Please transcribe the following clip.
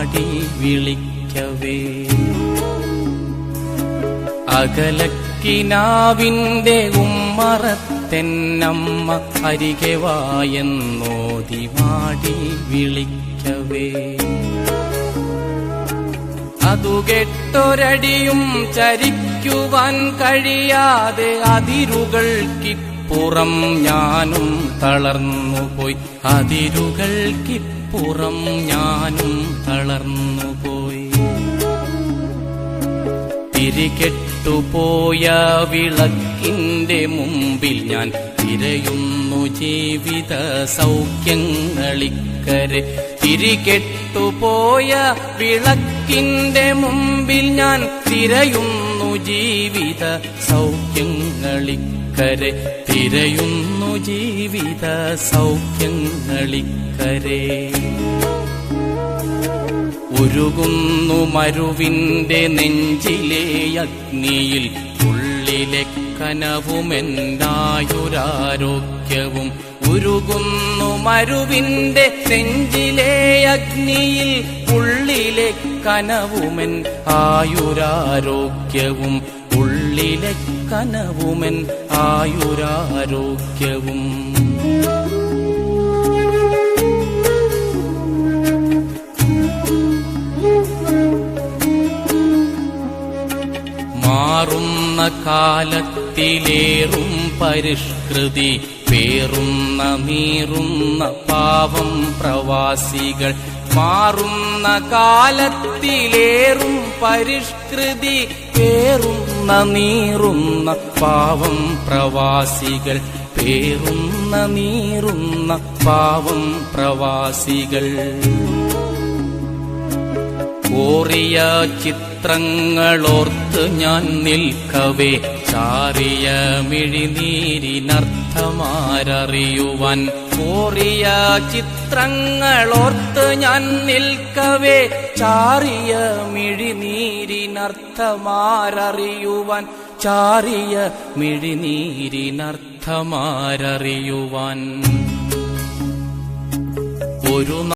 പാടി വിളിക്കവേ. അകലക്കിനാവിന്റെ ഉമ്മറത്തെന്നമ്മ അരികെ വായെന്നോതി മാടി വിളിക്കവേ. അതു കേട്ടൊരടിയും ചരിക്കുവാൻ കഴിയാതെ അതിരുകൾക്കിപ്പുറം ഞാനും തളർന്നുപോയി. അതിരുകൾക്കിപ്പുറം ഞാനും തളർന്നുപോയി. തിരികെട്ടുപോയ വിളക്കിന്റെ മുമ്പിൽ ഞാൻ തിരയുന്നു ജീവിത സൗഖ്യങ്ങളിക്കരെ. തിരികെട്ടുപോയ വിളക്കിന്റെ മുമ്പിൽ ഞാൻ തിരയുന്നു ജീവിത സൗഖ്യങ്ങളിക്കരെ. തിരയുന്നു ജീവിത സൗഖ്യങ്ങളിക്കരെ. ഉരുകുന്നു മരുവിന്റെ നെഞ്ചിലെ അഗ്നിയിൽ ഉള്ളിലെ കനവുമെന്നായുരാരോഗ്യവും. ഉരുകുന്നു മരുവിന്റെ നെഞ്ചിലെ അഗ്നിയിൽ ഉള്ളിലെ കനവുമെൻ ആയുരാരോഗ്യവും. ഉള്ളിലെ കനവുമെൻ ആയുരാരോഗ്യവും. മാറുന്ന കാലത്തിലേറും പരിഷ്കൃതി പേറുന്ന നീറുന്ന പാവം പ്രവാസികൾ. മാറുന്ന കാലത്തിലേറും പരിഷ്കൃതി പേറുന്ന നീറുന്ന പാവം പ്രവാസികൾ. പേറുന്ന നീറുന്ന പാവം പ്രവാസികൾ. ഓറിയ ചിത്രങ്ങളോർത്ത് ഞാൻ നിൽക്കവേ ചാറിയ മിഴിനീരിനർത്ഥമാരറിയുവാൻ. ഓറിയ ചിത്രങ്ങളോർത്ത് ഞാൻ നിൽക്കവേ ചാറിയ മിഴിനീരിനർത്ഥമാരറിയുവാൻ. ചാറിയ മിഴിനീരിനർത്ഥമാരറിയുവാൻ. ഒരു